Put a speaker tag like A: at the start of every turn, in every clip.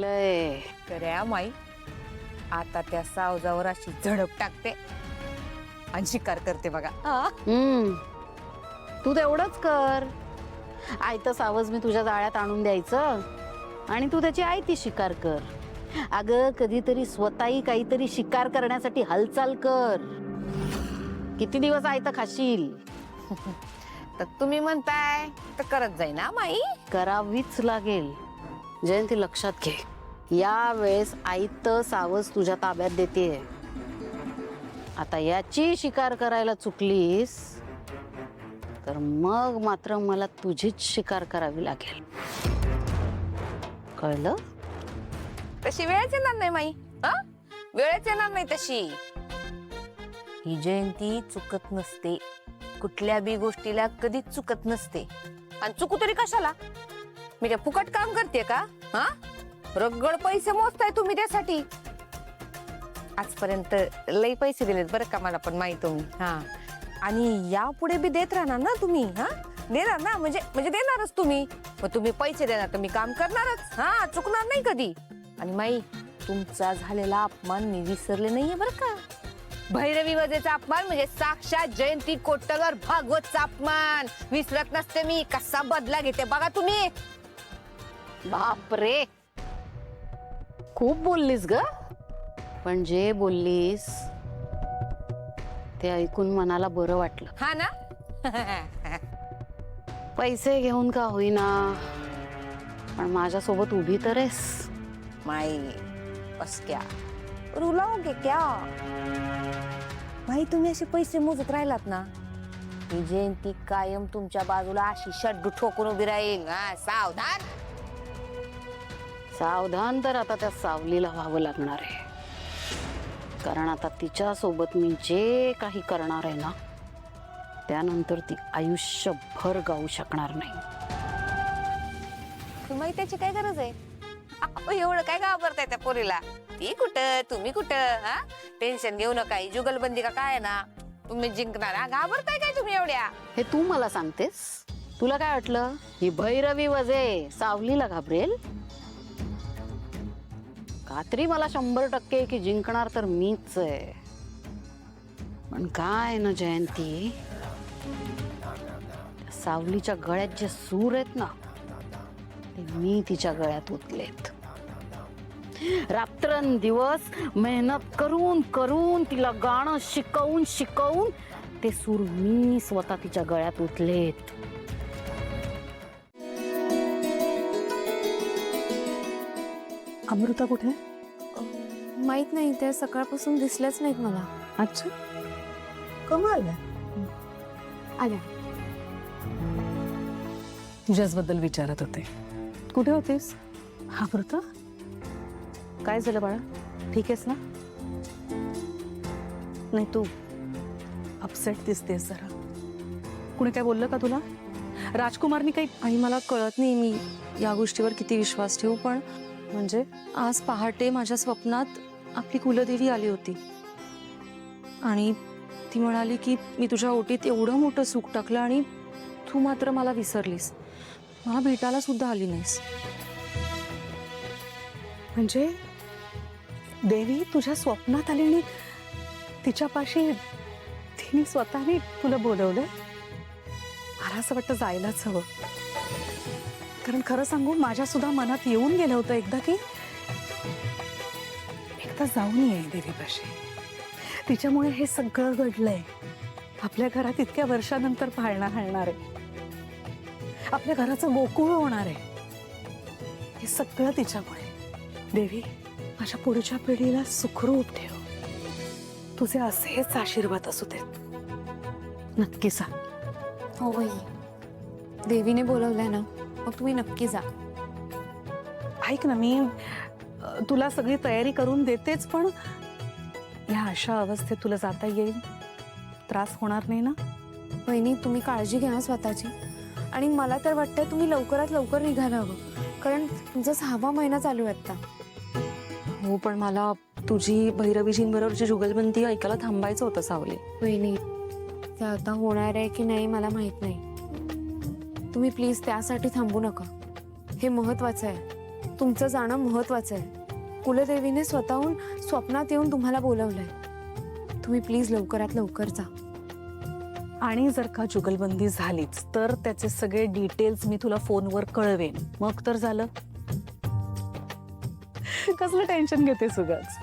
A: लागलंय.
B: खऱ्या माई आता त्या सावजावर अशी झडप टाकते आणि शिकार करते बघा.
A: तू तेवढंच कर. आयतं सावज मी तुझ्या जाळ्यात आणून द्यायचं आणि तू त्याची आयती शिकार कर. अगं कधीतरी स्वतःही काहीतरी शिकार करण्यासाठी हालचाल कर. किती दिवस आयतं खाशील?
B: तर तुम्ही म्हणताय तर करत जाई ना माई.
A: करावीच लागेल. जयंती लक्षात घे, या वेळेस आयतं सावज तुझ्या ताब्यात देते. आता याची शिकार करायला चुकलीस तर मग मात्र मला तुझीच शिकार करावी लागेल. कळलं?
B: तशी वेळच येणार नाही माई. वेळच येणार नाही तशी. ही जयंती चुकत नसते. कुठल्या बी गोष्टीला कधीच चुकत नसते. आणि चुकू तरी कशाला? मी काय फुकट काम करते का? रगड पैसे मोजताय तुम्ही त्यासाठी. आजपर्यंत लई पैसे दिलेत बरं का मला पण माहित तुम्ही. आणि यापुढे बी देत राहणार ना तुम्ही. देणार ना म्हणजे देणारच तुम्ही. मग तुम्ही पैसे देणार तर मी काम करणारच. चुकणार नाही कधी. आणि माई तुमचा झालेला अपमान मी विसरले नाहीये बरं का. भैरवी वजेचा अपमान म्हणजे साक्षात जयंती कोट्टलवर भागवतचा अपमान विसरत नसते मी. कसा बदला घेते बघा तुम्ही.
A: बापरे, खूप बोललीस ग. पण जे बोललीस ते ऐकून मनाला बरं वाटलं.
B: हा ना.
A: पैसे घेऊन का होईना पण माझ्यासोबत उभी तर आहेस.
B: माई बस क्या रुलाओगे क्या? माई तुम्ही असे पैसे मोजत राहिलात ना ही जयंती कायम तुमच्या बाजूला अशी शड्डू ठोकून उभी राहील. सावधान.
A: सावधान तर आता त्या सावलीला व्हावं लागणार आहे. कारण आता तिच्या सोबत मी जे काही करणार आहे ना त्यानंतर ती आयुष्यभर गाऊ शकणार नाही.
B: तुम्ही त्याची काय गरज आहे? एवढं काय घाबरताय त्या पोरीला? ती कुठं तुम्ही कुठं? टेन्शन घेऊ नका. ही जुगलबंदी का काय ना तुम्ही जिंकणार. घाबरताय काय तुम्ही एवढ्या?
A: हे तू मला सांगतेस? तुला काय वाटलं ही भैरवी वजे सावलीला घाबरेल? खात्री मला 100% की जिंकणार तर मीच आहे. पण काय ना जयंती, सावलीच्या गळ्यात जे सूर आहेत ना ते मी तिच्या गळ्यात ओतलेत. रात्रंदिवस मेहनत करून करून तिला गाणं शिकवून शिकवून ते सूर मी स्वतः तिच्या गळ्यात ओतलेत.
C: अमृता कुठे?
D: माहित नाही. ते सकाळपासून दिसलेच नाहीत मला.
C: अच्छा, कमाल.
D: आल्या.
C: तुझ्याच बद्दल विचारत होते. कुठे होतीस? अमृता, काय झालं बाळा? ठीक आहेस ना? नाही, तू अपसेट दिसतेस जरा. कुणी काय बोललं का तुला? राजकुमारनी काही?
D: आणि मला कळत नाही मी या गोष्टीवर किती विश्वास ठेवू. पण
C: म्हणजे
D: आज पहाटे माझ्या स्वप्नात आपली कुलदेवी आली होती आणि ती म्हणाली की मी तुझ्या ओटीत एवढं मोठं सुख टाकलं आणि तू मात्र मला विसरलीस. मला भेटायला सुद्धा आली नाहीस.
C: म्हणजे देवी तुझ्या स्वप्नात आली आणि तिच्यापाशी तिने स्वतःने तुला बोलवलं? मला असं वाटतं जायलाच हवं. कारण खरं सांगू माझ्या सुद्धा मनात येऊन गेलं होतं एकदा की एकदा जाऊन ये देवीपाशी. तिच्यामुळे हे सगळं घडलंय. आपल्या घरात इतक्या वर्षानंतर पाळणा हलणार आहे. आपल्या घराचं गोकुळ होणार आहे. हे सगळं तिच्यामुळे. देवी माझ्या पुढच्या पिढीला सुखरूप ठेव. तुझे असेच आशीर्वाद असू देत. नक्की सांग.
D: हो बाई, देवीने बोलवलंय ना मग तुम्ही नक्की जा.
C: ऐक ना, मी तुला सगळी तयारी करून देतेच पण या अशा अवस्थेत तुला जाता येईल? त्रास होणार नाही ना?
D: वहिनी तुम्ही काळजी घ्या स्वतःची. आणि मला तर वाटतंय तुम्ही लवकरात लवकर निघायला हवं. कारण तुमचा 6वा महिना चालू आहे आता.
E: हो, पण मला तुझी भैरवीजींबरोबरची जुगलबंदी ऐकायला थांबायचं होतं सावली.
D: वहिनी ते आता होणार आहे की नाही मला माहित नाही. तुम्ही प्लीज त्यासाठी थांबू नका. हे महत्वाचं आहे.
F: तुमचं जाणं महत्वाचं आहे. कुलदेवीने स्वतःहून स्वप्नात येऊन तुम्हाला बोलवलंय. तुम्ही प्लीज लवकरात लवकर जा.
C: आणि जर का जुगलबंदी झालीच तर त्याचे सगळे डिटेल्स मी तुला फोनवर कळवेन. मग तर झालं. कसलं टेन्शन घेतेस उगाच.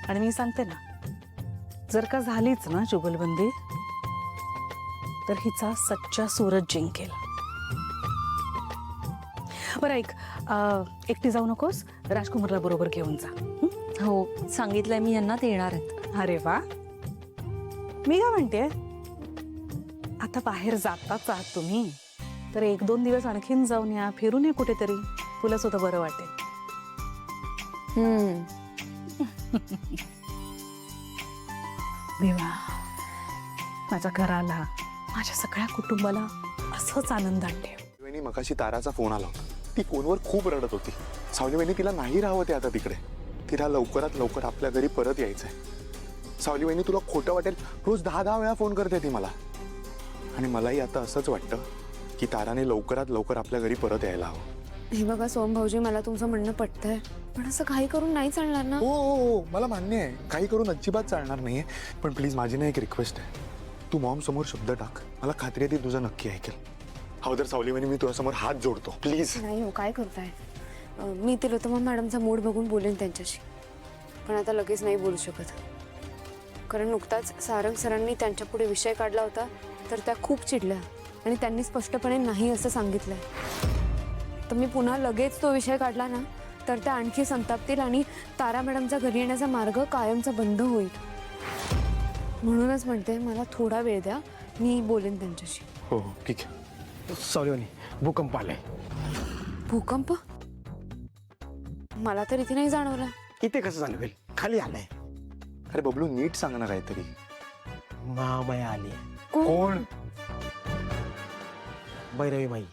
C: आणि मी सांगते ना, जर का झालीच ना जुगलबंदी तर हिचा सच्चा सूरज जिंकेल. बरं ऐक, एकटी जाऊ नकोस, राजकुमारला बरोबर घेऊन जा.
E: हो, सांगितलंय मी यांना, ते येणार आहेत.
C: अरे वा. मी काय म्हणते, आता बाहेर जाताच आहात तुम्ही तर 1-2 दिवस आणखीन जाऊन या, फिरून या कुठेतरी. तुला सुद्धा बरं वाटेल. देवा, माझ्या घराला, माझ्या सगळ्या कुटुंबाला असंच आनंदात ठेव.
G: वहिनी मगाशी ताराचा फोन आला होता. ती फोनवर खूप रडत होती. सावली वहिनी तिला नाही राहवते आता तिकडे. तिला लवकरात लवकर आपल्या घरी परत यायचंय. सावली वहिनी तुला खोटं वाटेल, रोज 10 वेळा फोन करते ती मला. आणि मलाही आता असंच वाटतं की ताराने लवकरात लवकर आपल्या घरी परत यायला हवं.
F: हे बघा सोहम भाऊजी, मला तुमचं म्हणणं पटतंय, पण असं काही करून नाही चालणार ना.
G: हो हो हो, मला मान्य आहे, काही करून अजिबात चालणार नाहीये. पण प्लीज माझी ना एक रिक्वेस्ट आहे. तू मॉम समोर शब्द टाक. मला खात्री आहे ती तुझं नक्की ऐकेल. हवं तर सावली वहिनी मी तुझ्यासमोर हात जोडतो, प्लीज.
F: नाही हो, काय करताय. मी तिलोत्तमा मॅडमचा मूड बघून बोलेन त्यांच्याशी, पण आता लगेच नाही बोलू शकत. कारण नुकताच सारंग सरांनी त्यांच्या पुढे विषय काढला होता तर त्या खूप चिडल्या आणि त्यांनी स्पष्टपणे नाही असं सांगितलंय. तर मी पुन्हा लगेच तो विषय काढला ना तर त्या आणखी संतापतील आणि तारा मॅडमचा घरी येण्याचा मार्ग कायमचा बंद होईल. म्हणूनच म्हणते, मला थोडा वेळ द्या, मी बोलेन त्यांच्याशी.
G: हो हो ठीक आहे.
H: सावली वहिनी, भूकंप आलाय.
F: भूकंप? मला तर इथे नाही जाणवला.
H: इथे कसं जाणवेल, खाली आलाय.
G: अरे बबलू, नीट सांग ना काहीतरी.
H: महामाया आली.
G: कोण?
H: भैरवी माई.